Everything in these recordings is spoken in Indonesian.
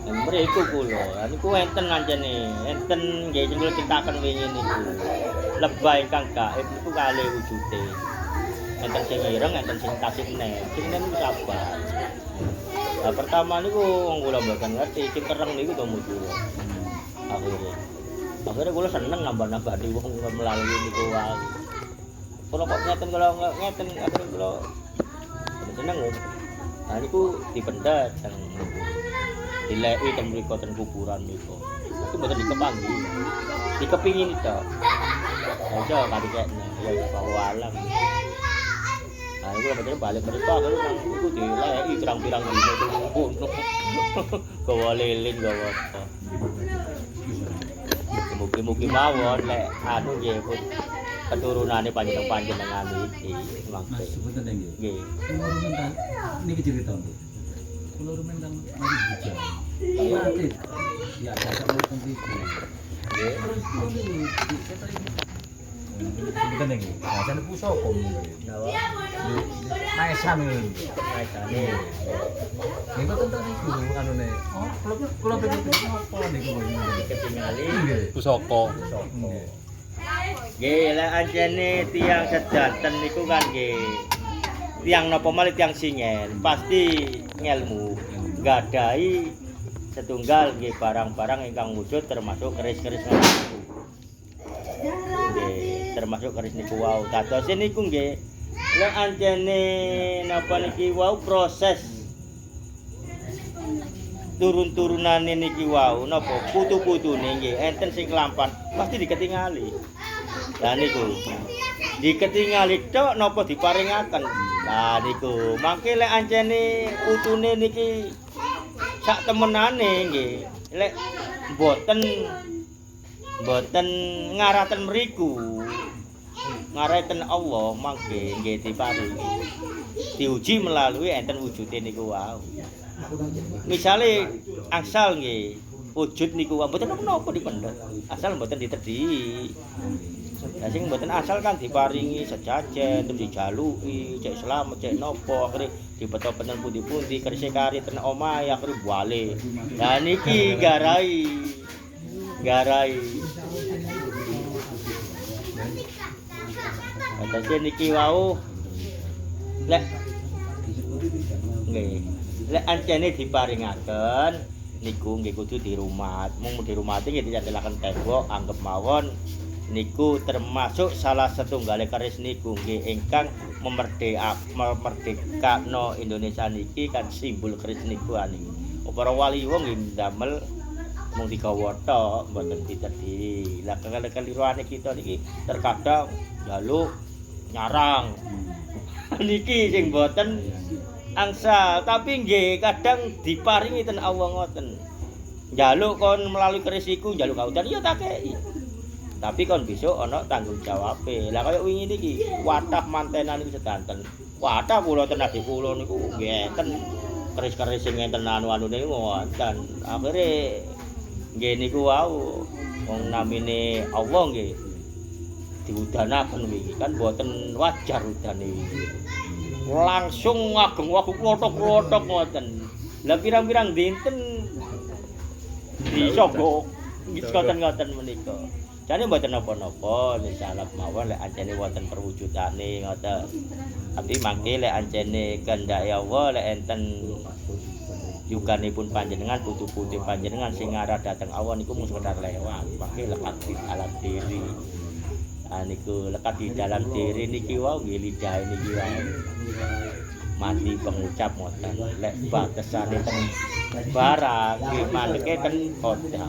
Mriku kula, niku enten anjene, enten nggih sing kula citaken wingi niku. Lebah ingkang gaib niku kalih wujude. Enten sing ireng, enten sing tasih meneh. Sing niku sabar. Lah pertama niku wong kula mboten ngerti, sing kereng niku to muncul. Akhirnya kula seneng nambah-nambani wong melalui niku wae. Kula kok ngeten akhirnya kula seneng lho. Nah niku dipendet teng dileki teng mriku teng kuburan niku. Itu mboten dikepanggi. Dikepingin to. Aja kadikekne ya bawa alam. Nah niku bener balik mriku akhirnya niku dileki pirang-pirang dino itu ngono. Gawa lilin gawa apa. Mugi-mugi mawon lek anu nggih keturunane panjenengan iki mangke. Sebentar nggih. Nggih. Niki cerita nggih. Kula rumen teng mari hujan. Mati. Ya ada nonton TV. Nggih. Terus kula niku sebentar nggih. Rasane pusaka nggih. Napa? Maesan nggih. Kaisane. Niku tentang niku anune. Oh, kula pengen apa niku kok Ketingali nggih. Pusaka. Nggih. nggih lek anjene tiyang sedanten niku kan nggih tiyang napa malih tiyang singen pasti ngelmu nggadahi setunggal nggih barang-barang ingkang wujud termasuk keris-keris niku. Nggih, termasuk keris niku wau. Dados niku nggih lek anjene napa niki wau proses turun-turunane niki wau napa putu-putune nggih enten sing kelampan pasti diketingali. Lah niku diketingali tok napa diparingaken. Lah niku mangke lek ancene putune niki sak temenane nggih lek mboten ngaraten mriku ngaraten Allah mangke nggih diparingi diuji melalui enten wujude niku wau. Misale angsal nggih wujud niku wae mboten napa dipendhet asal mboten ditedhi. Lah sing mboten asal kan diparingi sejajen terus dijaluki cek selamat cek napa akhire dibeto penen pundi-pundi kerise kari ten omahe akhire bali. Lah niki garai. Atase niki wau lek nggih lek ancene diparingaken niku nggih kudu dirumat. Mung dirumati nggih dicandelaken tembok anggap mawon niku termasuk salah setunggale keris niku nggih ingkang memerdekakno Indonesia niki kan simbol keris niku niki. Para wali wong nggih ndamel mung digawa tok mboten ditedhi. Lah keliruane kita niki terkadang njaluk nyarang. Niki sing mboten angsal tapi nggih kadang diparingi ten Allah ngoten. Njaluk kon melalui keris iku njaluk kaudan ya tak kei. Tapi kon besok ana tanggung jawabe. Lah kaya wingi niki wadah mantenan iki sedanten. Wadah kula ten adik kula niku nggih enten keris-keris sing enten anu-anune wonten. Akhire nggih niku wau wong namine Allah nggih diudanaken wingi kan mboten wajar udane wingi. Langsung ngageng waku klothok-klothok ngoten. Lah pirang-pirang dinten disogok ngoten menika. Jane mboten napa-napa insyaallah mawon lek ancene wonten perwujudane ngoten. Tapi mangke lek ancene kehendak Allah lek enten yuganipun panjenengan putu-putu panjenengan sing ngarah dateng Allah niku mung sekedar lewat. Mangke lekat di alam diri. Niku lekat di dalam diri niki wau nggih lidah niki wau. Mati pengucap ngoten lek batesane teng barang nggih mandeke ten kota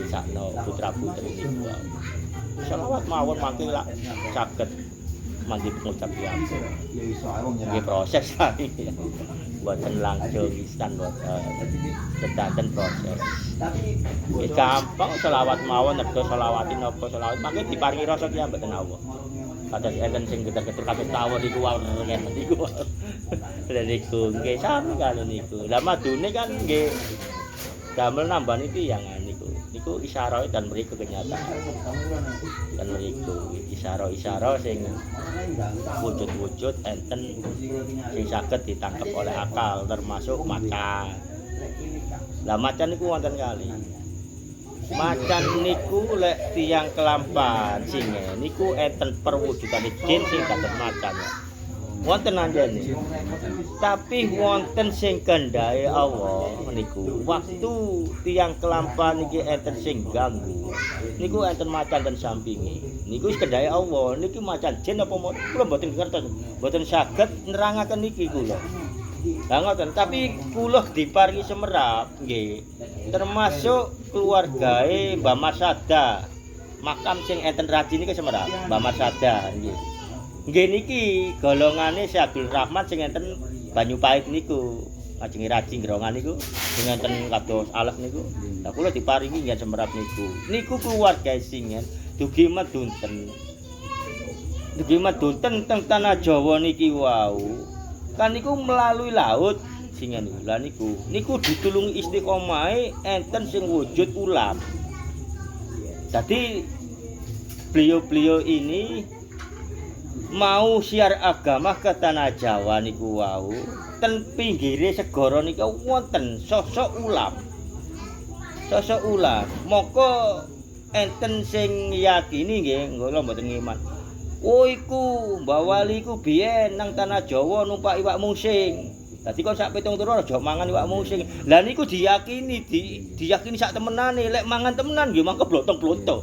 sakno putra-putri niku wau. Selawat mawon mangke lak saged mangke pengucap ya. Nggih proses kami. Mboten langsung instan mboten. Sedanten proses. Nggih gampang selawat mawon nedha selawatin apa selawat mangke diparingi rasa ki mboten Allah. Kados enten sing geter-geter kabeh tawon niku wae ngeten niku. Lha niku nggih sami kalau niku. Lah madune kan nggih damel nambani tiyang niku. Niku isyarah dan mriku kenyataan. Dan mriku isyarah-isyarah sing wujud-wujud enten sing saged ditangkep oleh akal termasuk macan. Lah macan niku wonten kali. Macan niku lek tiyang kelampan singe niku enten perwujudane jin sing dados macan. Wonten anjene. Tapi wonten sing kendhae Allah niku waktu tiyang kelampan iki enten sing ganggu. Niku enten macan ten sampinge. Niku wis kendhae Allah. Niki macan jin apa kula mboten ngertos. Mboten saged nerangaken niki kula. Lah ngoten, tapi kula diparingi semerap nggih. Termasuk keluargae Mbah Marsada. Makam sing enten rajin niki semerap, Mbah Marsada nggih. Nggih niki golongane Syekh Abdul Rahman sing enten Banyupait niku. Ajenge rajin gerongan niku sing enten kados alef niku. Lah kula diparingi nggih semerap niku. Niku keluargae singen dugi medunten. Dugi medunten teng tanah Jawa niki wau. Kan niku melalui laut singen niku. Lah niku ditulungi istiqomahe enten sing wujud ulam. Jadi beliau-beliau ini mau siar agama ke tanah Jawa niku wau. Ten pinggire segara niku wonten sosok ulam. Sosok ulam. Moko enten sing yakini nggih, kula mboten ngiman. Oh iku Mbah Wali iku biyen nang tanah Jawa numpak iwak musing. Dadi kon sak pitung turu aja mangan iwak musing. Lah niku diyakini diyakini sak temenane lek mangan temenan nggih mangke blontong-blonto.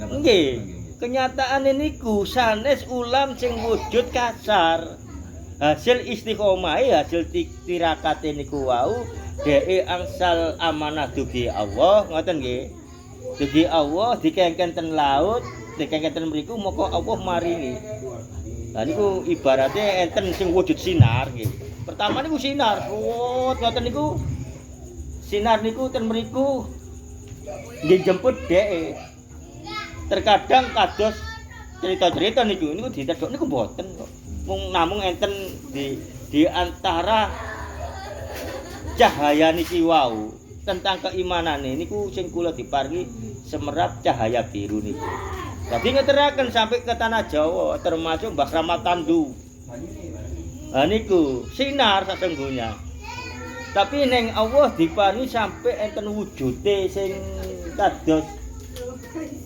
Nggih. Kenyataane niku sanes ulam sing wujud kasar. Hasil istiqomahe hasil tirakate niku wau dheke angsal amanah dugi Allah ngoten nggih. Dugi Allah dikengken ten laut dikengken mriku moko Allah maringi. Lah niku ibaratnya enten sing wujud sinar nggih. Pertama niku sinar, ngoten niku. Sinar niku ten mriku nggih jemput dhek. Terkadang kados cerita-cerita niku ditedhok niku mboten kok. Namung enten di antara cahaya niki wau tentang keimanane niku sing kula diparingi semerap cahaya biru niku. Jadi ngeteraken sampai ke tanah Jawa termasuk Mbah Ramatandu. Nah niku sinar sesungguhnya. Tapi neng Allah diparingi sampai enten wujude sing kados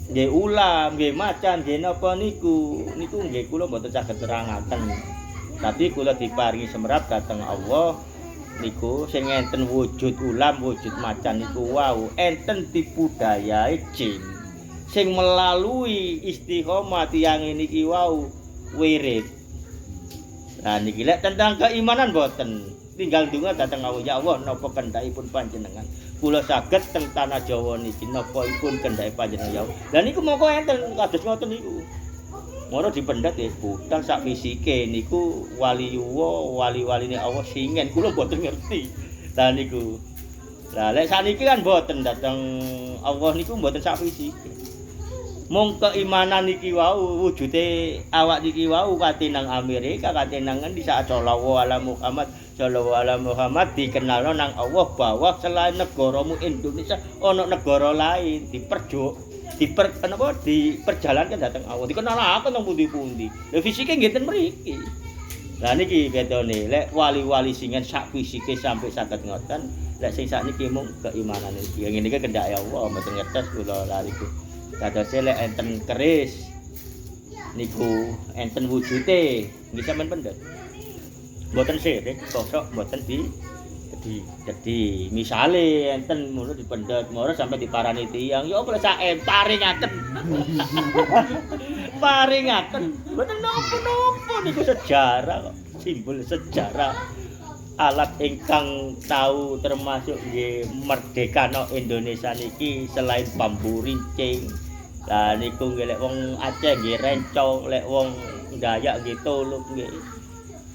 nggih ulam, nggih macan, nggih napa niku nggih kula mboten saged nerangaken. Tapi kula diparingi semerap dhateng Allah niku sing enten wujud ulam, wujud macan niku wau enten tipu dayae jin. Sing melalui istiqomah tiyang niki wau wirid. Nah niki lek tentang keimanan boten. Tinggal donga dhateng Allah, ya Allah napa kendhakipun panjenengan. Kula saged teng tanah Jawa niki napaipun kendhake panjenengan ya Allah. Lah niku mongko enten kados ngoten niku. Moro dipendet ya budal sak fisike niku wali-waline Allah singen kula boten ngerti. Lah niku. Lah lek saniki kan boten dhateng Allah niku boten sak fisike. Mung keimanan niki wau wujude awak niki wau kate nang Amerika kate nang ngendi sak sallallahu alaihi Muhammad dikenalno nang Allah bahwa selain negaramu Indonesia ana negara lain diperjalankan datang Allah dikenalaken nang pundi-pundi. Lah fisike nggih ten mriki. Lah niki bedone lek wali-wali singen sak fisike sampai saged ngoten lek sing sakniki mung keimanan iki. Ngene iki kendhake Allah mboten ngertos kula lali. Kados lek enten keris niku enten wujude nggih sampean pendet. Mboten sirik sosok mboten jadi misale enten ngono dipendet moro sampai diparani tiyang ya apa sak paringaken. Paringaken mboten napa-napa niku sejarah kok simbol sejarah alat ingkang tahu termasuk nggih merdekano Indonesia niki selain bambu rincing. Lah niku nggih lek wong Aceh nggih rencong, lek wong Dayak nggih tuluk nggih.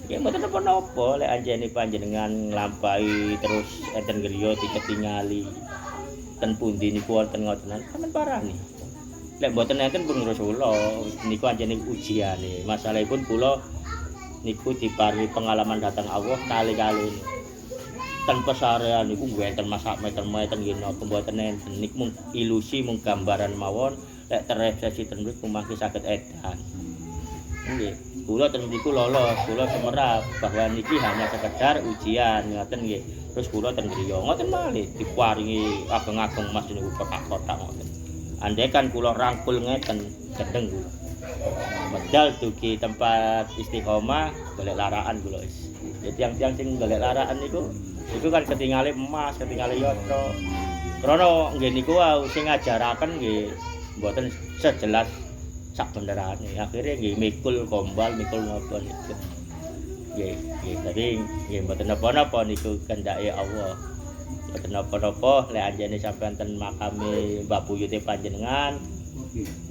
Nggih mboten napa-napa lek anjene panjenengan nglampahi terus enten griya diketingali. Ten pundi niku wonten ngotenan sampean parani. Lek mboten enten pun Rasulullah niku anjene ujiane. Masalahipun kula niku diparingi pengalaman datang Allah kali-kali. Ten pesarean niku mboten masak meter-meter nggih napa mboten enten niku mung ilusi mung gambaran mawon lek terefleksi ten mriku mangke saged edan. Nggih, kula ten mriku lolos, kula semerap bahwa niki hanya sekedar ujian ngoten nggih. Terus kula ten griya ngoten malih diparingi ageng-ageng Mas niku kotak-kotak ngoten. Andai kan kula rangkul ngeten gedeng kula. Medal dugi tempat istiqomah golek laraan kula wis. Ya tiang-tiang sing golek laraan niku kan ketingale emas, ketingale yatra. Krana nggih niku wau sing ngajaraken nggih mboten sejelas sak benderane. Akhire nggih mikul gombal, mikul napa niku. Nggih, dadi nggih mboten napa-napa niku kendake Allah. Mboten napa-napa lek anjene sampean ten makame Mbah Buyute panjenengan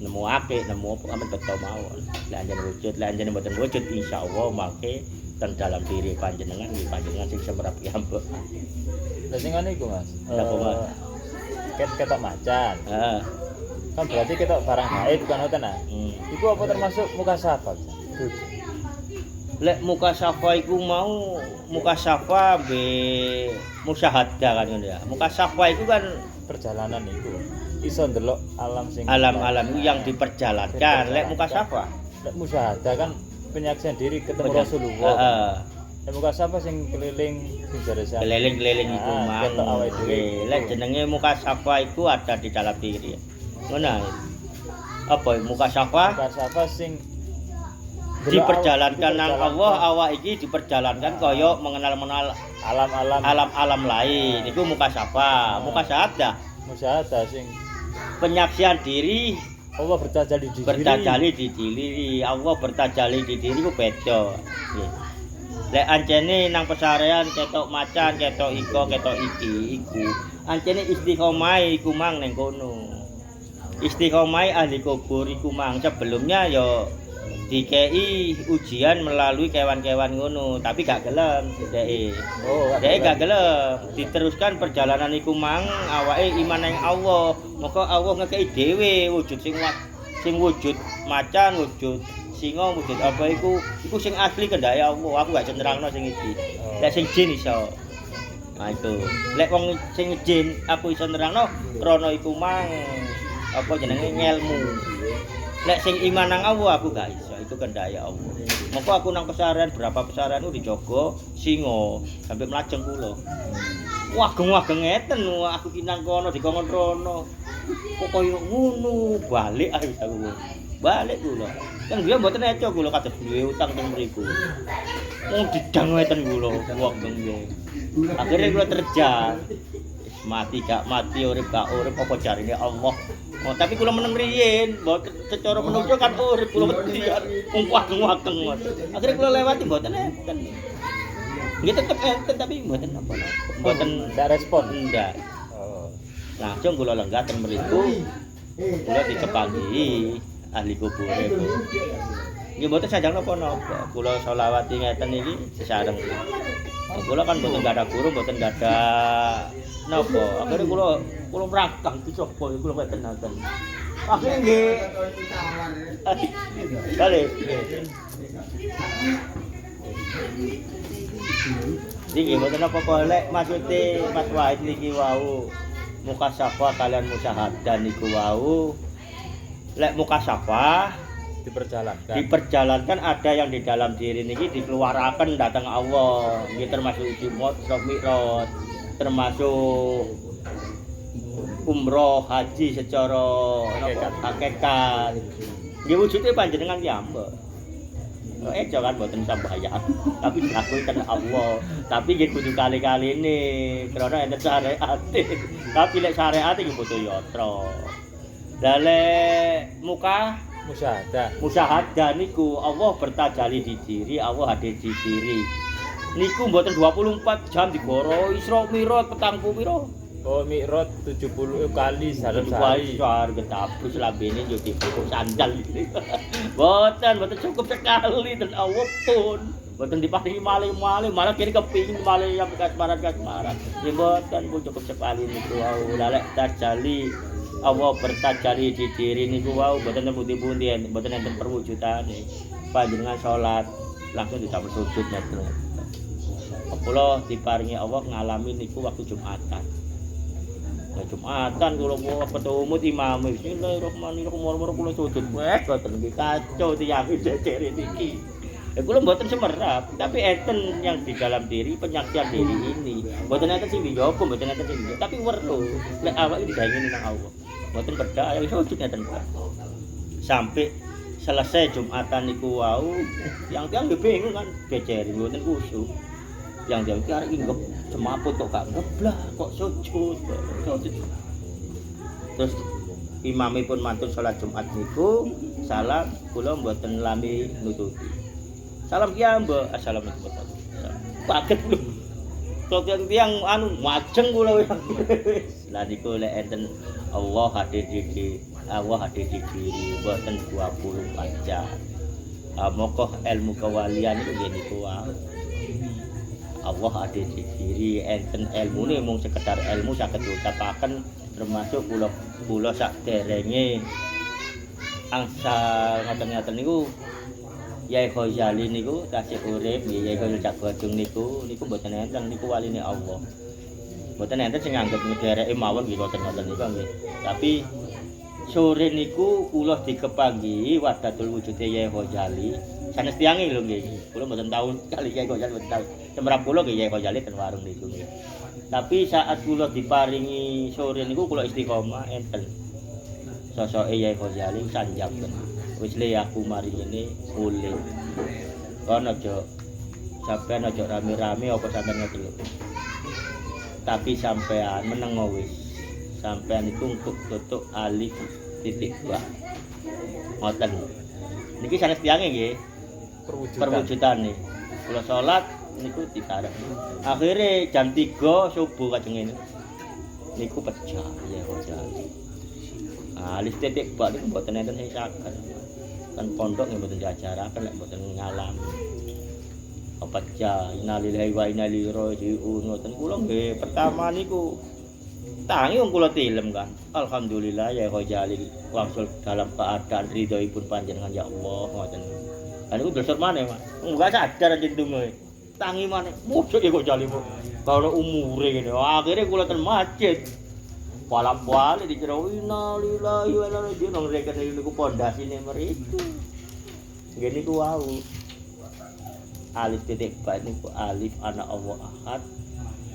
nemuake nemu apa amen beto mawon. Lek anjene mboten wujud insyaallah mangke ten dalam diri panjenengan nggih panjenengan sing semrap piyambak. Lah sing ngene iku Mas. Napa Mas? Ketok macan. Heeh. Kan berarti ketok barang gaib kan ngoten nah. Iku apa termasuk muka syafa? Lek muka syafa iku mau muka syafa be musyahadah kan ngono ya. Muka syafa iku kan Perjalanan iku iso ndelok alam sing alam-alam yang diperjalankan. Lek muka syafa. Lek musyahadah kan penyaksian diri ketemu Rasulullah. Heeh. Lek muka syafa sing keliling sing jare sampeyan. Keliling-keliling iku mang. ketok awake dhewe. Lek jenenge muka syafa iku ada di dalam diri. Ngono. Apa muka syafa? Muka syafa sing Diperjalankan nang Allah, awak iki diperjalankan kaya mengenal alam-alam lain. Iku muka syafa, muka syahadah. musyahadah sing Penyaksian diri Allah bertajalli di diri. bertajalli di diri. Allah bertajalli di diri ku beda. Nggih. Lek ancene nang pesarean ketok macan, ketok iko, ketok iki iku. Ancene istiqomah iku mang ning kono. Istiqomah ahli kubur iku mang sebelumnya ya dikei ujian melalui kewan-kewan ngono, tapi gak gelem dhek. Dhek gak gelem. Diteruskan perjalanan iku mang awake iman ning Allah. Maka Allah ngekei dhewe wujud sing wujud macan, wujud singa, wujud apa iku sing asli kendake Allah. Aku gak cenderangno sing iki. Lek sing jin iso. Nah itu. Lek wong sing jin aku iso nerangno krana iku mang apa jenenge ngelmu. Lek sing iman nang Allah aku gak iso, itu kendake Allah. Maka aku nang pesarean berapa pesarean dijogo singa sampai mlajeng kula. Wageng-wageng ngeten aku ki nang kono dikongkon rono. Kok koyo ngono, balik aku. Balik kula. Kan dia mboten eco kula kados duwe utang teng mriku. Wong didang ngeten kula, wageng nggih. Akhire kula terjal. Mati gak mati, urip gak urip apa jarine Allah. Oh, tapi kula meneng riyin, mboten secara menungso kan urip kula wedi wong wageng-wageng ngoten. Akhire kula lewati mboten enten. Nggih tetep enten tapi mboten napa-napa. Mboten ndak respon. Ndak. Oh. Langsung kula lenggah ten mriku. Kula dikepangi ahli kubur itu. Nggih mboten sajang napa-napa. Kula selawati ngeten iki sesareng. Kula kan mboten gak ada guru, mboten gak ada napa. Akhire kula merangkang dicoba kula ngeten-ngeten. Akhire nggih. Kali. Niki mboten apa-apa lek maksude Mas Wahid niki wau muka syafa kalian musyahadah niku wau. Lek muka syafa diperjalankan ada yang di dalam diri niki dikeluaraken datang Allah. Nggih termasuk Jumat, Mi'raj, termasuk umroh, haji secara hakikat. Nggih wujude panjenengan piyambak. Ejo kan mboten sambayaan, tapi diakui kan Allah. Tapi nggih kudu kali-kali ini karena enten syariat. Tapi lek syariat iki butuh yatra. Lah lek muka musyahadah niku Allah bertajalli di diri, Allah hadir di diri. Niku mboten 24 jam digoro Isra Mi'raj petangku pira? Oh, Mi'raj 70 kali Sehari sehari. ketapus lambene yo dibungkus sandal iki. Mboten cukup sekali dan Allah pun mboten diparingi malih-malih, malah kene kepingin malih yang kasmaran. Ya mboten pun cukup sekali niku wau. Lek tajalli Allah bertajalli di diri niku wau mboten pundi-pundi, mboten enten perwujudane. Panjenengan salat langsung didamel sujud ngeten. Kula diparingi Allah ngalami niku waktu Jumatan. Nah, Jumatan kula ketumut imam Bismillahirrahmanirrahim kula sujud. Wes boten nggih kacau tiyang jejer niki. Kula mboten semerap, tapi enten yang di dalam diri penyaksian diri ini. Mboten enten sing dijaba, mboten enten sing dijaba, tapi weruh. Lek awake digaweni nang Allah. Mboten percaya iso wujud ngeten Pak. Sampai selesai Jumatan niku wau, tiang-tiang nggih bingung kan, beceri mboten kusuk. Yang iki arek iki semaput kok gak ngeblah, kok sujud. Terus imamipun mantul salat Jumat niku, salam kula mboten lami nututi. Salam kiam, Mbak. Assalamualaikum warahmatullahi wabarakatuh. Kaget lho. Kok tiang anu majeng kula wis. Lah niku lek enten Allah hadir di diri mboten 24 jam. Mokoh ilmu kewalian niku nggih niku wae. Allah hadir di diri enten ilmune mung sekedar ilmu saged diucapaken termasuk kula sakderenge angsal ngoten-ngoten niku Yai Ghazali niku tasih urip nggih Yai Ghazali Cak Godung niku mboten enten niku waline Allah. Mboten enten sing nganggep ngedereke mawon nggih ngoten-ngoten niku nggih. Tapi sore niku kula dikepanggi wahdatul wujude Yai Ghazali. Sanes tiange lho nggih. Kula mboten tahu kali Yai Ghazali mboten tahu. Semrap kula nggih Yai Ghazali ten warung niku nggih. Tapi saat kula diparingi sore niku kula istiqomah enten. Sosoke Yai Ghazali sanjang. Wis le aku mari ngene mulih. Kon aja sampean aja rame-rame apa sampean ngoten lho. Tapi sampean menengo wis. Sampean iku untuk tutuk alif titik ba. Ngoten. Niki sanes tiange nggih. Perwujudane. Kula salat niku ditarik. Akhire jam 3 subuh kajeng ngene. Niku pecah ya Ghazali. Alif titik ba niku mboten enten sing saged. Kan pondok nggih mboten diajaraken lek mboten ngalami. Pecah innalillahi wa inna ilaihi raji'un ngoten kula nggih pertama niku tangi wong kula tilem kan. Alhamdulillah ya Ghazali wangsul dalam keadaan ridhoipun panjenengan ya Allah ngoten. Lah niku dosor maneh Mas. Enggak sadar anjen donga. Tangi maneh. Mosok ya Ghazali kok kalau umure ngene. Akhire kula ten masjid. Walap-wali dikira innalillahi wa inna ilaihi raji'un ngreken niku pondasine mriku. Nggih niku wau. Alif titik ba niku alif ana Allah ahad.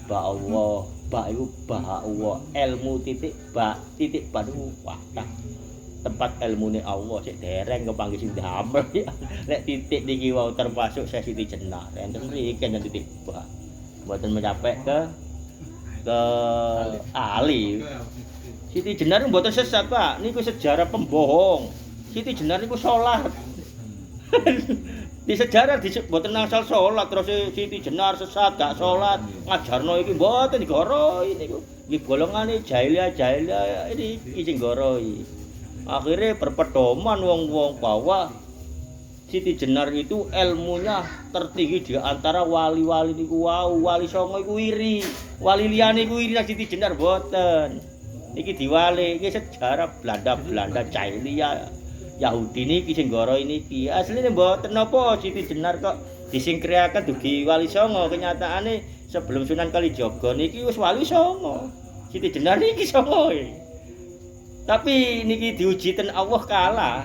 Ba Allah, ba iku ba Allah. Ilmu titik ba niku wahdah. Tempat ilmune Allah sik dereng kepanggih sing damel. Lek titik niki wau termasuk Siti Jenar. Enten mriki enten titik ba. Mboten mencapai ke alif. Siti Jenar mboten sesat, Pak. Niku sejarah pembohong. Siti Jenar niku salat. Di sejarah mboten asal salat terus Siti Jenar sesat gak salat. Ngajarno iki mboten digoroi niku. Nggih golongane jahiliyah iki sing goroi. Akhirnya berpedoman wong-wong bahwa Siti Jenar itu ilmunya tertinggi di antara wali-wali niku wau. Wali songo iku iri. Wali liyane iku iri nang Siti Jenar mboten. Iki diwali, iki sejarah Belanda jahiliyah. Yahudi niki sing ngoro niki. Asline mboten napa Siti Jenar kok disingkiraken dugi wali songo. Kenyataane sebelum Sunan Kalijaga niki wis wali songo. Siti Jenar niki songo. Tapi niki diuji ten Allah kalah.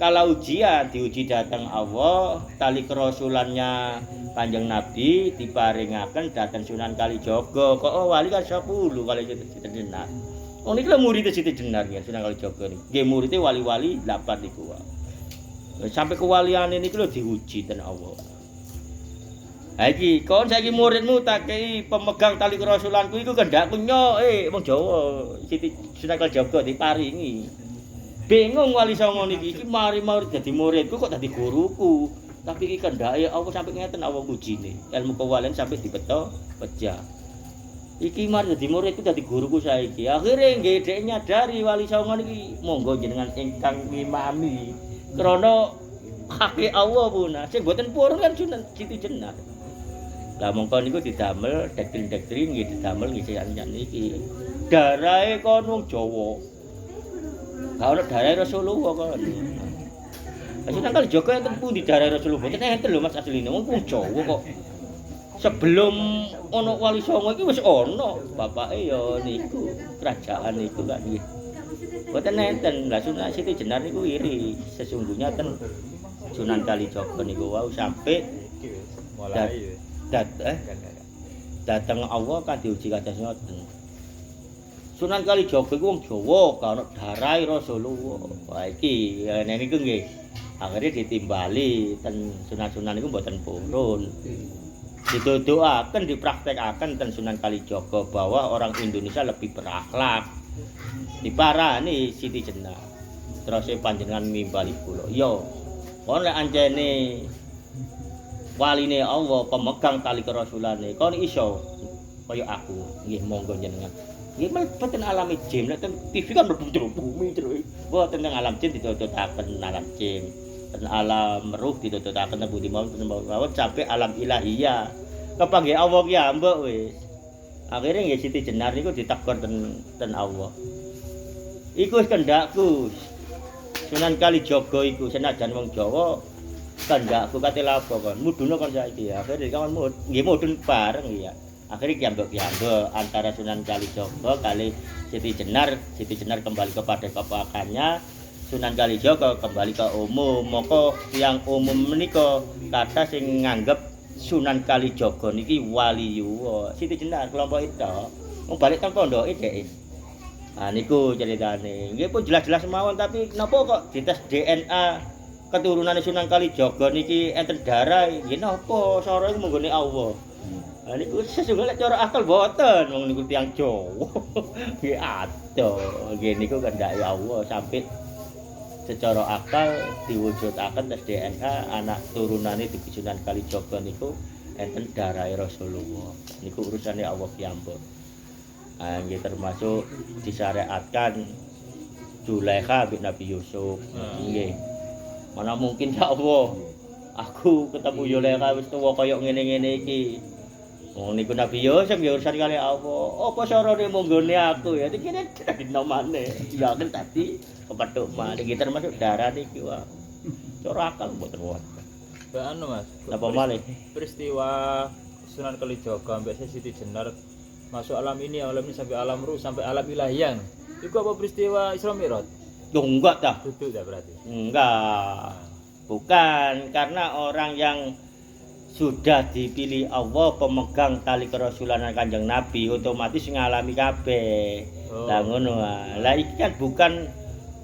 Kalau ujian diuji datang Allah, tali kerasulannya Kanjeng Nabi diparingaken datang Sunan Kalijaga. Kok wali kan 10 kali Siti Jenar. Oh niki lho murid Siti Jenar ya Sunan Kalijaga niki. Nggih muridé wali-wali 8 niku wae. Sampai kewaliane niki lho diuji ten Allah. Ha iki kon saiki muridmu tak kei pemegang tali kerasulanku iku kendakku nyok wong Jawa Siti Sunan Kalijaga diparingi. Bingung wali songo niki iki mari-mari dadi muridku kok dadi guruku. Tapi iki kendake Allah sampai ngeten Allah ujine. Ilmu kewalian sampai dibeto pecah. Iki mari dadi muridku dadi guruku saiki. Akhire nggih dhek nyadari wali songo niki monggo jenengan ingkang ngimami. Krana hake Allah punah. Sing boten purun kan Sunan Siti Jenar. Lah mongko niku didamel doktrin-doktrin nggih didamel nggih sayan niki. Darahe kon wong Jawa. Kalau darah Rasulullah kan. Sunan Kalijaga enten pundi darah Rasulullah? Mboten enten lho Mas asline wong Jawa kok. Sebelum ana wali songo iki wis ana bapake ya niku kerajaan niku kan nggih. Mboten enten. Lah Sunan Siti Jenar niku iri. Sesungguhnya ten Sunan Kalijaga niku wau sampai Iki wis mulai wis. dateng Allah kan diuji kados ngoten. Sunan Kalijaga iku wong Jawa karo darai Rasulullah. Wah iki niku nggih. Akhirnya ditimbali ten sunan-sunan niku mboten purun. Dituduhaken dipraktekaken ten Sunan Kalijaga bahwa orang Indonesia lebih berakhlak. Diparani Siti Jenar. Terus panjenengan mimbali kula. Yo, kon lek anjene waline Allah pemegang tali kerasulane kon iso kaya aku. Nggih monggo jenengan. Nggih mboten alami jin nek ten TV kan mlebu jero bumi terus. Mboten teng alam jin ditutupaken alam jin. Ten alam ruh ditutupaken ten budi mawon sampai alam ilahiyah. Kepanggih Allah ki ambek wis. Akhire nggih Siti Jenar niku ditegur ten Allah. Iku wis kendakku. Sunan Kalijaga iku senajan wong Jawa kendakku kate lapo kon. Mudune kon saiki ya. Akhire kawan nggih mudun bareng ya. Akhire kiambek-kiambek antara Sunan Kalijaga kali Siti Jenar kembali kepada kepakannya. Sunan Kalijaga kembali ke umum. Moko yang umum menika kata sing nganggep Sunan Kalijaga niki waliyuwa. Siti Jenar kelompok itu. Wong balik teng pondoke dhek. Nah niku ceritane. Nggih pun jelas-jelas mawon tapi napa kok dites DNA keturunan Sunan Kalijaga niki enten darah nggih napa sora iku menggone Allah. Nah niku sesungguhnya cara akal boten wong niku tiyang Jawa. Nggih ado. Nggih niku kendake Allah sampai secara akal diwujudaken tes DNA anak turunane di Sunan Kalijaga niku enten darah Rasulullah. Niku urusane Allah piyambak. Nggih termasuk disyariatkan Zulaikha bin Nabi Yusuf. Nggih. Mana mungkin ya Allah. Aku ketemu Zulaikha wis tuwa kaya ngene-ngene iki. Wong niku Nabi Yusuf ya urusan kali Allah. Apa sarane monggone aku ya dikene dina maneh. Ya kan tadi kepethuk maneh iki termasuk darah iki wae. Cara akal mboten wonten. Mbak anu Mas. Napa malih? Peristiwa Sunan Kalijaga ambek Siti Jenar masuk alam ini sampai alam ruh sampai alam ilahiyah. Iku apa peristiwa Isra Mi'raj? Yo enggak dah. Duduk dah berarti. Enggak. Bukan karena orang yang sudah dipilih Allah pemegang tali kerasulan Kanjeng Nabi otomatis ngalami kabeh. Lah ngono lah iki kan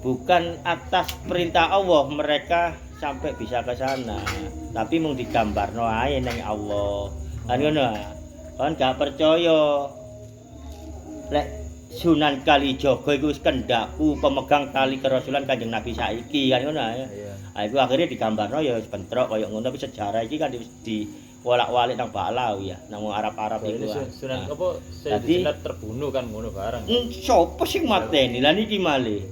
bukan atas perintah Allah mereka sampai bisa ke sana. Tapi mung digambarno ae ning Allah. Kan ngono. Kan gak percaya lek Sunan Kalijaga iku wis kendakku pemegang tali kerasulan Kanjeng Nabi saiki kan ngono ya. Ah iku akhirnya digambarno ya wis bentrok kaya ngono tapi sejarah iki kan di wolak-walik nang Ba'lawi ya, nang Arab-Arab iku. Sunan apa Siti Jenar terbunuh kan ngono bareng. Sopo sing mateni? Lah niki malih.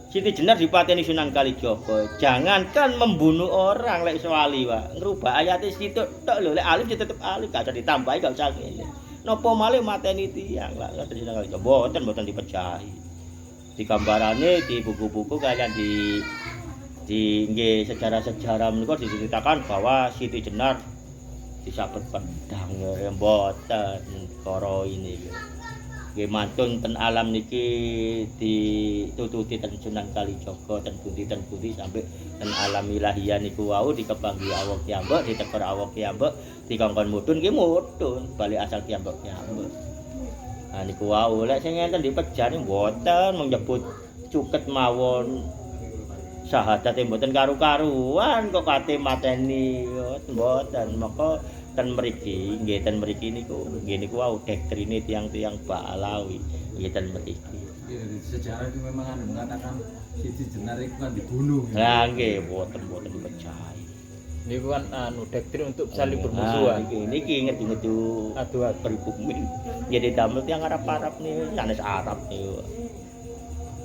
Siti Jenar dipateni Sunan Kalijaga. Jangankan membunuh orang lek iso ali wae. Ngrubah ayate situk tok lho lek alim tetep alim gak usah ditambahi gak usah ngene. Napa malih mateni tiyang lah ngoten Sunan Kalijaga. Mboten dipecahi. Digambarane di buku-buku kalian di nggih sejarah-sejarah menika diceritakan bahwa Siti Jenar disabet pedang ya mboten karo ini. Nggih mantun ten alam niki ditututi ten Sunan Kalijaga ten pundi sampai ten alam ilahiyah niku wau dikepanggi Allah piyambak ditegur Allah piyambak dikongkon mudhun nggih mudhun bali asal piyambak piyambak. Nah niku wau lek sing enten dipejani mboten menyebut cuket mawon syahadat mboten karu-karuan kok kate mateni mboten maka ten mriki nggih ten mriki niku wau doktrine tiang-tiang Ba'lawi nggih ten mriki. Sejarah itu memang mengatakan Siti Jenar itu kan dibunuh. Lah nggih mboten dipercaya. Niku kan anu doktrin untuk saling bermusuhan. Niki ngerti-ngerti adu pribumi. Jadi damel tiang Arab-Arab nih, sanes Arab niku.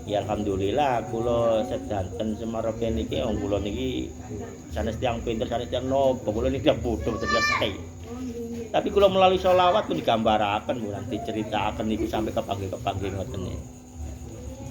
Ya alhamdulillah kula sedanten Semarang niki wong kula niki sanes tiyang pinter sanes tiyang nopo kula niki bodoh tenan. Tapi kula melalui sholawat pun digambaraken mulan diceritaken niku sampai kepanggih-kepanggih ngoten niku.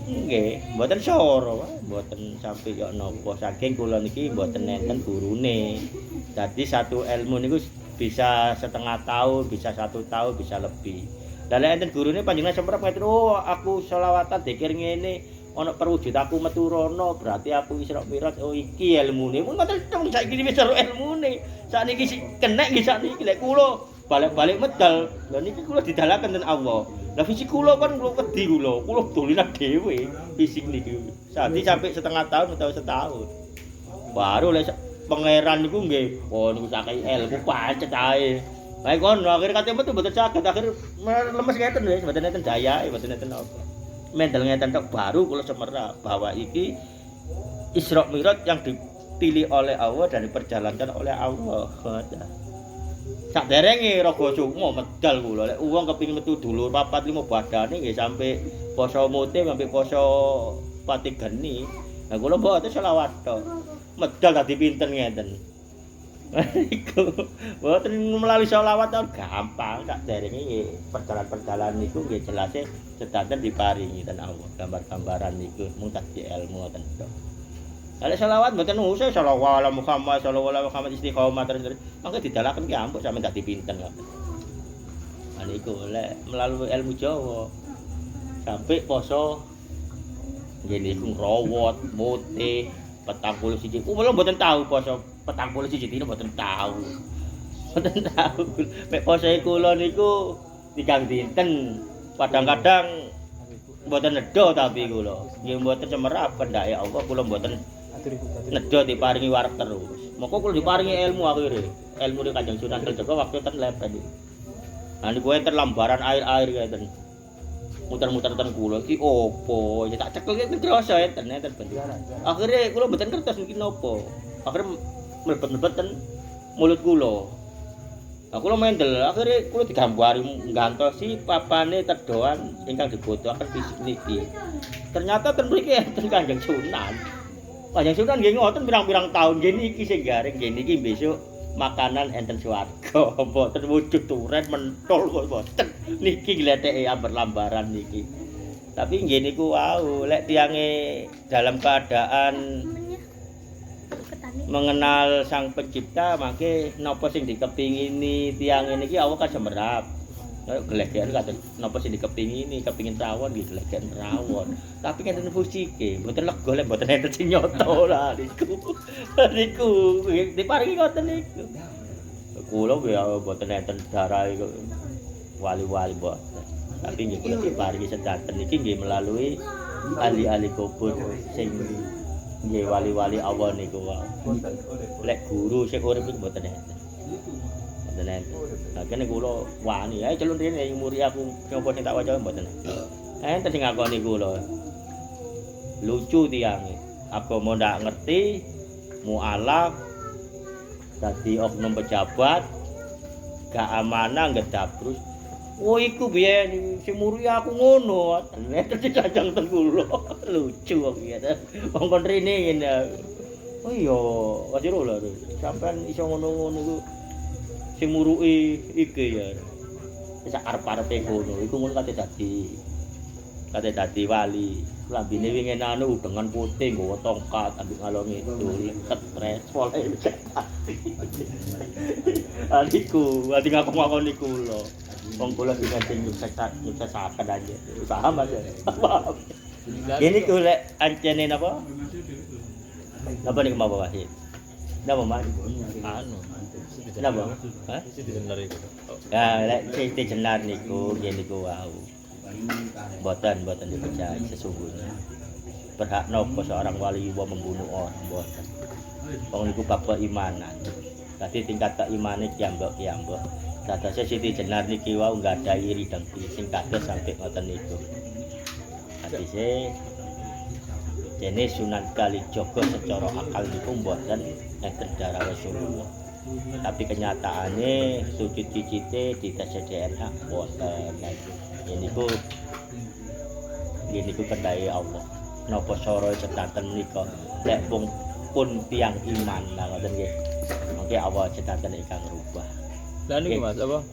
Nggih, mboten soro, mboten sampai yo napa saking kula niki mboten nenten gurune. Dadi satu ilmu niku bisa setengah tahun, bisa 1 tahun, bisa lebih. Lah nek enten gurune panjenengan semprep ngaten, "Oh, aku selawatan dikir ngene." ana perwujud aku metu rono berarti aku Isra Mi'raj oh iki ilmune mun ngoten tok saiki wis seru ilmune sakniki sik kenek nggih sakniki lek kula balik-balik medal lha niki kula didalaken ten Allah lah fisik kula kan kula wedi kula dolinan dhewe fisik niki sampai setengah tahun atau setahun baru lek pangeran niku nggih oh niku sakai ilmu pancet ae bae kono akhir kate metu mboten saged akhir lemes ngeten wis mboten enten daya mboten enten apa mendel ngeten tok baru kula semerap bahwa iki Isra Mi'raj yang dipilih oleh Allah dan diperjalankan oleh Allah. Sak derenge raga sumo medal kula lek wong kepengin metu dulur 4 5 badane nggih sampai poso mutim sampai poso pati geni. Lah kula mboten selawat tok. Medal dadi pinten ngeten. Iku mboten melalui selawat gampang sak derenge nggih perjalanan-perjalanan niku nggih jelas sedanten diparingi ten Allah gambar-gambaran niku mung dadi ilmu ngoten tok. Lek selawat mboten usah sallallahu alaihi Muhammad sallallahu alaihi Muhammad istiqomah terus mangke didalaken ki ampun sampe dadi pinten ngoten. Lah niku lek melalui ilmu Jawa sampai poso nggih niku rawat mutih 41 kula mboten tahu poso 41 dina mboten tahu. Mboten tahu. Mek poso kula niku 3 dinten kadang-kadang mboten nedha tapi kula nggih mboten semerap kendake Allah kula mboten nedha diparingi wareg terus moko kula diparingi ilmu akhire ilmu di Kanjeng Sunan Kalijaga waktu ten lepet iki nah niku enten lambaran air-air ngeten muter-muter ten kula iki opo ya tak cekel iki kroso enten bentuk akhire kula mboten kertas niki napa akhire mlebet-mlebet ten mulut kula. Nah, kula mendel, akhirnya kula digambari nggantosi papane tedoan ingkang dibutuhaken fisik niki. Ternyata ten mriki enten Kanjeng Sunan. Kanjeng Sunan nggih ngoten pirang-pirang taun nggih niki sing garing nggih niki besok makanan enten swarga. Mboten wujud turen mentol kok mboten. Niki gleteke amber lambaran niki. Tapi nggih niku wau lek tiange dalam keadaan mengenal Sang Pencipta mangke napa sing dikepingini tiyang ngene iki Allah kan semerap. Kaya glegeken kados napa sing dikepingini, kepingin rawon nggih glegeken rawon. Tapi ngenten fusike, mboten lega lek mboten enten sing nyoto lah niku. Niku diparingi ngoten niku. Kula ya mboten enten darahe wali-wali mboten. Tapi nggih kula diparingi sedanten iki nggih melalui ahli-ahli kubur sing nggih wali-wali Allah niku wae. Lek guru sing urip iki mboten enten. Mboten enten. Lah kene kula wani ae celun rene muri aku nyoba sing tak waca mboten. Enten sing ngakoni kula. Lucu tiyange. Agama ndak ngerti, mualaf dadi oknum pejabat, gak amanah ngedabrus. Oh iku biyen sing muri aku ngono. Ternyata dicajang ten kula. Lucu kok piye ta. Wong kon rene ngene. Oh iya, wajiro lho. Sampeyan iso ngono-ngono iku sing muruki iki ya. Sak arep-arepe ngono. Iku ngono kate dadi wali. Lambine wingi anu dengan putih nggawa tongkat ambek ngalor ngidul stres pole. Adiku, ati ngaku-ngakoni kula. Wong kula sing nyuksesaken aja. Usaha Mas. Ini ku lek ancene napa? Napa niku mau Wahid? Napa Mas? Anu. Napa? Hah? Siti Jenar iku. Ya lek Siti Jenar niku nggih niku wau. Mboten dipercaya sesungguhnya. Berhak napa seorang wali wa membunuh orang mboten. Wong niku bab keimanan. Dadi tingkat keimane kiambok. Dadose Siti Jenar niki wau nggadahi iri dengki sing kados sampai ngoten niku. Hadise jenis Sunan Kalijaga secara akal niku mboten enten darah Rasulullah. Tapi kenyataannya sujud cicite di tes DNA mboten lagi. Ini ku kendai Allah. Napa soro sedanten menika lek pun tiang iman lah ngoten nggih. Mangke Allah sedanten ingkang rubah. Lah niku Mas apa?